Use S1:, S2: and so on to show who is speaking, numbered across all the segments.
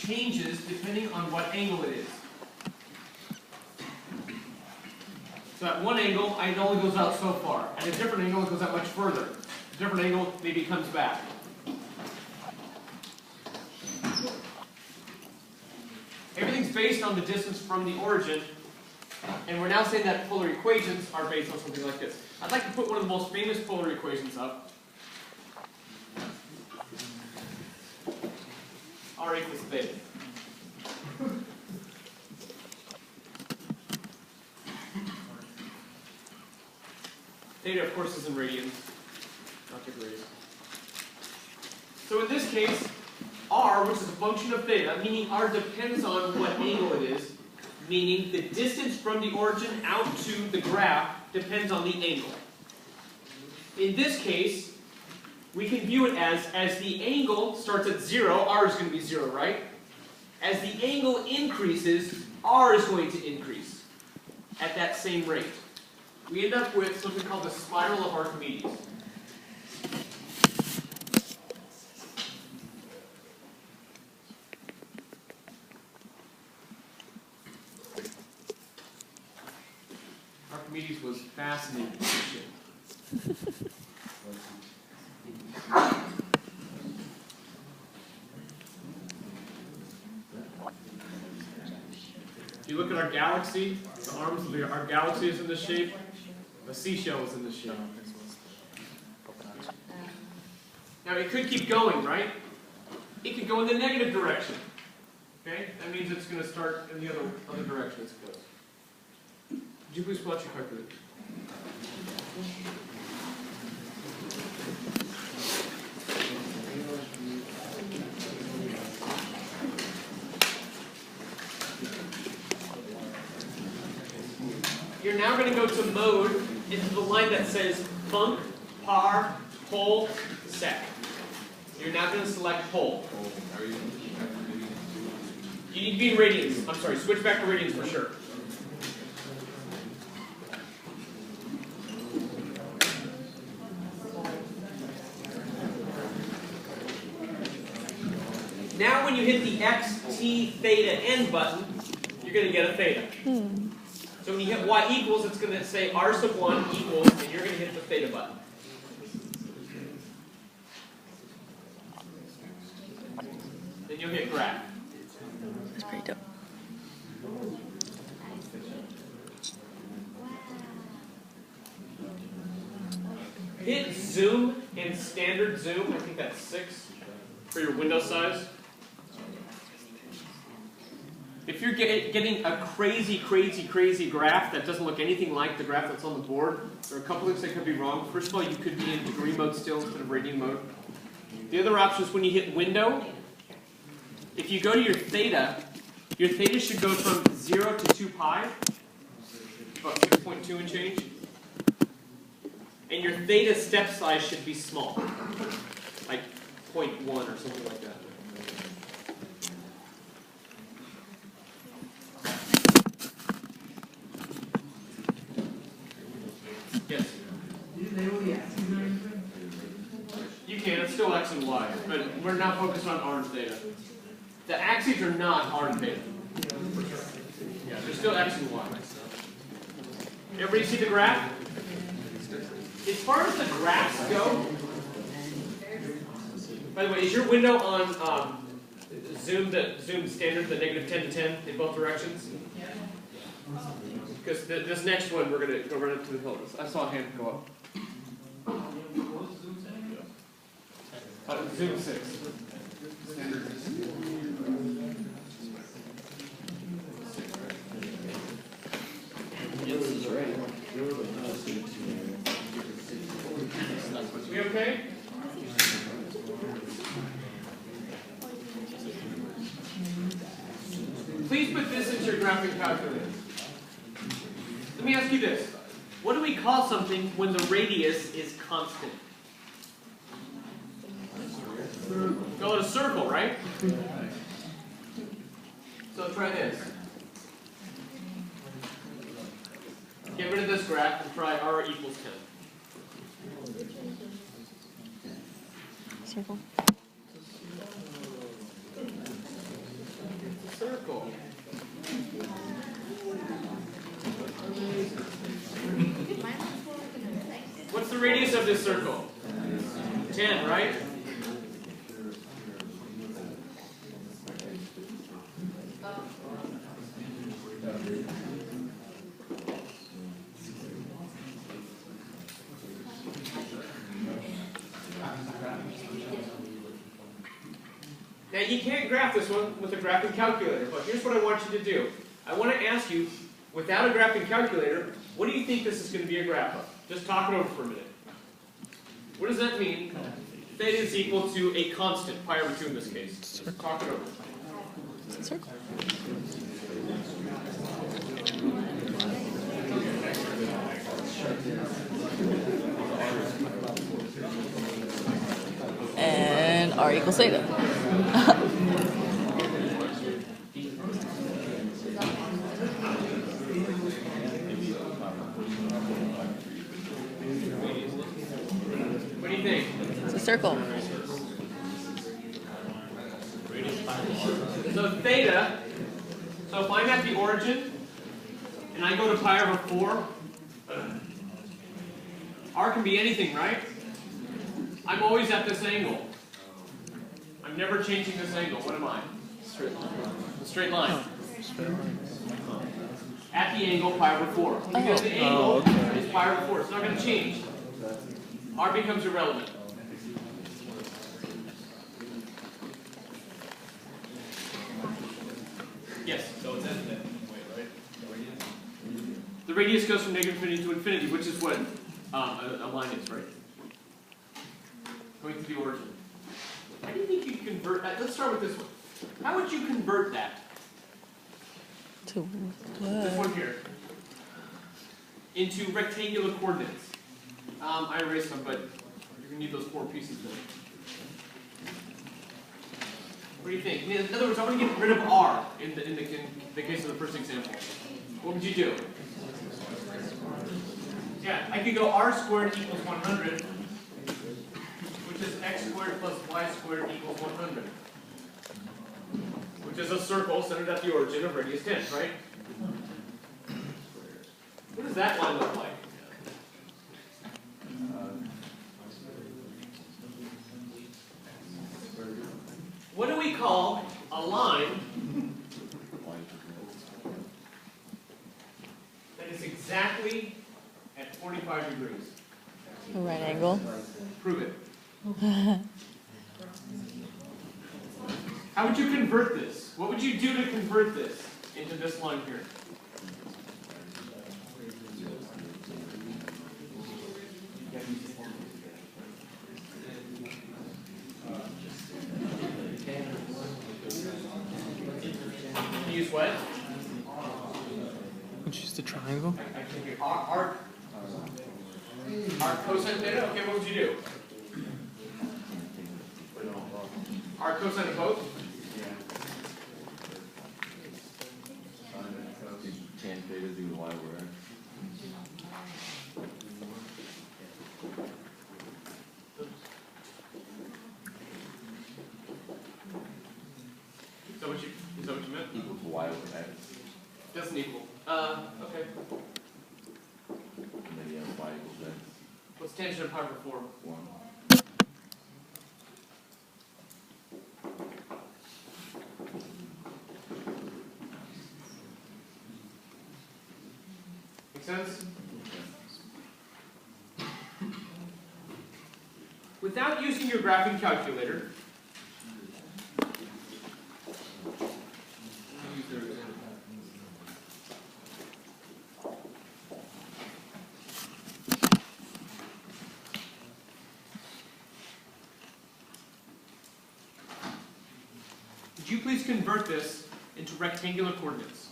S1: changes depending on what angle it is. So at one angle, it only goes out so far. At a different angle, it goes out much further. A different angle, maybe it comes back. Everything's based on the distance from the origin, and we're now saying that polar equations are based on something like this. I'd like to put one of the most famous polar equations up. R equals theta. Theta, of course, is in radians, not degrees. So in this case, r, which is a function of theta, meaning r depends on what angle it is, meaning the distance from the origin out to the graph depends on the angle. In this case, we can view it as the angle starts at 0, r is going to be 0, right? As the angle increases, r is going to increase at that same rate. We end up with something called the spiral of Archimedes. Archimedes was fascinating. If you look at our galaxy, the arms of our galaxy is in this shape. The seashell is in this shape. Now it could keep going, right? It could go in the negative direction. Okay? That means it's going to start in the other direction as it goes. Would you please pull out your calculator? You're now going to go to mode into the line that says func, par, pole, sec. You're now going to select pole. You need to be in radians. I'm sorry, switch back to radians for sure. Now when you hit the x, t, theta, n button, you're going to get a theta. So when you hit y equals, it's going to say r sub 1 equals, and you're going to hit the theta button. Then you'll hit graph.
S2: That's pretty dope.
S1: Hit zoom and standard zoom. I think that's 6 for your window size. If you're getting a crazy graph that doesn't look anything like the graph that's on the board, there are a couple things that could be wrong. First of all, you could be in degree mode still instead of radian mode. The other option is when you hit window, if you go to your theta should go from 0 to 2 pi, about 6.2 and change. And your theta step size should be small, like 0.1 or something like that. Yes? You can, it's still x and y, but we're not focused on r and theta. The axes are not r and theta. Yeah, they're still x and y. Everybody see the graph? As far as the graphs go, by the way, is your window on zoom standard, the -10 to 10 in both directions? Because this next one, we're going to go right up to the hill. I saw a hand go up. Zoom 6. Standard. We okay? Please put this into your graphic calculator. Let me ask you this. What do we call something when the radius is constant? Call it a circle, right? So try this. Get rid of this graph and try r equals 10.
S2: Circle.
S1: circle. What's the radius of this circle? 10, right? Now you can't graph this one with a graphing calculator, but here's what I want you to do. I want to ask you, without a graphing calculator, what do you think this is going to be a graph of? Just talk it over for a minute. What does that mean? Theta is equal to a constant, pi over 2 in this case. Just talk it over.
S2: Circle. And R equals theta.
S1: What do you think?
S2: It's a circle.
S1: So theta, so if I'm at the origin, and I go to pi over 4, R can be anything, right? I'm always at this angle. I'm never changing this angle. What am I? Straight line. A straight line. At the angle, pi over 4. Because the angle is pi over 4. It's not going to change. R becomes irrelevant. Yes?
S3: So it's at that point, right?
S1: The radius goes from negative infinity to infinity, which is what a line is, right? Going to the origin. How do you think you convert that? Let's start with this one. How would you convert that?
S2: To
S1: This
S2: what?
S1: one here. Into rectangular coordinates. I erased them, but you're going to need those 4 pieces then. What do you think? In other words, I want to get rid of R in the case of the first example. What would you do? Yeah, I could go R squared equals 100, which is x squared plus y squared equals 100. Which is a circle centered at the origin of radius 10, right? What does that line look like? What do we call a line that is exactly at 45 degrees?
S2: A right angle.
S1: Prove it. How would you convert this? What would you do to convert this into this line here? Use what?
S4: Choose the triangle.
S1: I can do arc cosine theta. Okay, what would you do? Arc cosine of both?
S5: Tan theta is equal to y over x.
S1: Is that what you meant?
S5: Equal to y over x.
S1: Doesn't equal. Okay.
S5: And then you have y equals x.
S1: What's tangent of pi over 4?
S5: 1.
S1: Make sense? Without using your graphing calculator, would you please convert this into rectangular coordinates?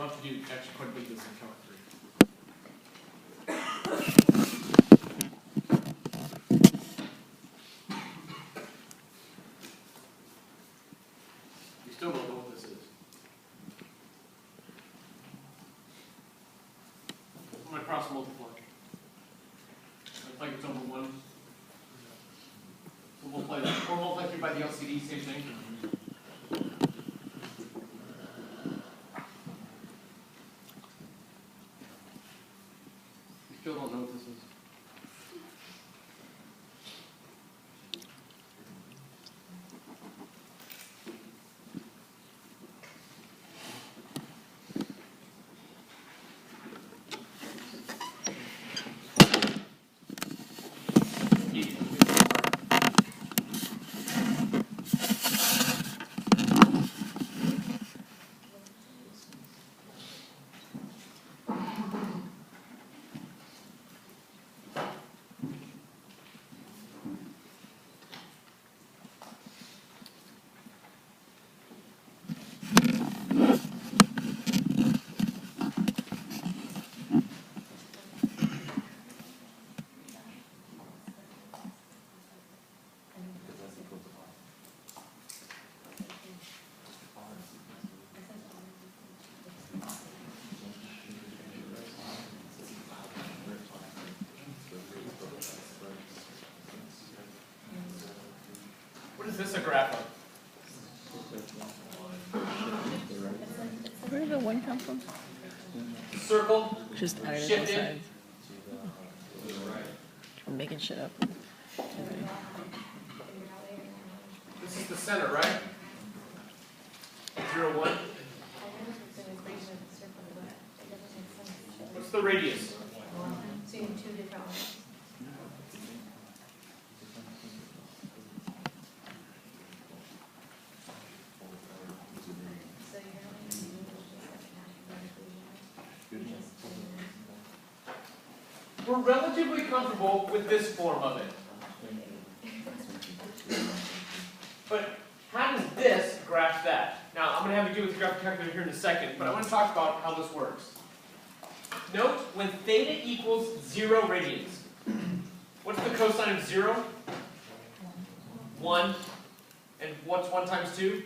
S1: you'll have to do actually quite a bit of this in count 3. You still don't know what this is. I'm going to cross multiply. It's like it's over 1. So multiply that. Or multiply through by the LCD, same thing. You still don't know what this is. What is this a graph of?
S2: Where did the 1 come from?
S1: Circle.
S2: Just added
S1: Shift
S2: both
S1: in.
S2: sides. I'm making shit up.
S1: This is the center, right? 0, 1. What's the radius?
S4: So you have 2 different ones. So you're only going to use just
S1: We're relatively comfortable with this form of it. But how does this graph that? Now, I'm going to have you do it with the graph calculator here in a second, but I want to talk about how this works. Note, when theta equals 0 radians, what's the cosine of 0? 1. And what's 1 times 2?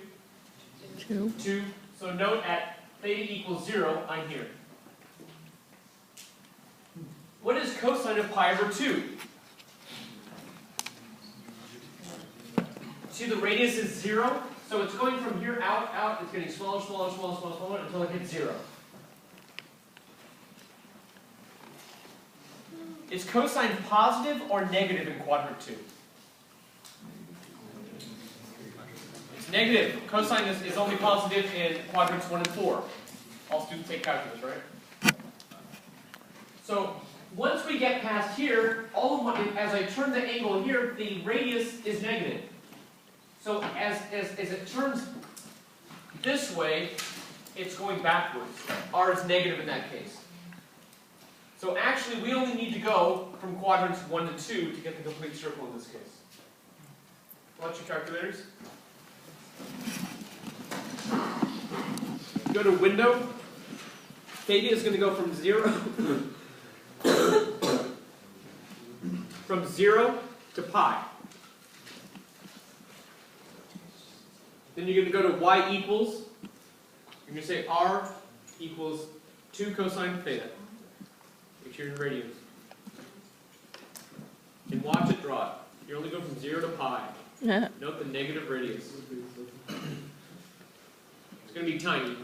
S2: 2.
S1: 2. So note at theta equals 0, I'm here. What is cosine of pi over 2? See, the radius is 0, so it's going from here out, it's getting smaller, smaller, smaller, smaller, smaller, until it hits 0. Is cosine positive or negative in quadrant 2? It's negative. Cosine is only positive in quadrants 1 and 4. All students take calculus, right? So once we get past here, as I turn the angle here, the radius is negative. So as it turns this way, it's going backwards. R is negative in that case. So actually, we only need to go from quadrants 1 to 2 to get the complete circle in this case. Watch your calculators. Go to Window. Theta is going to go from 0 from 0 to pi. Then you're going to go to y equals. You're going to say r equals 2 cosine theta. Make sure you're in radians. And watch it draw it. You're only going from 0 to pi.
S2: Yeah.
S1: Note the negative radius. It's going to be tiny.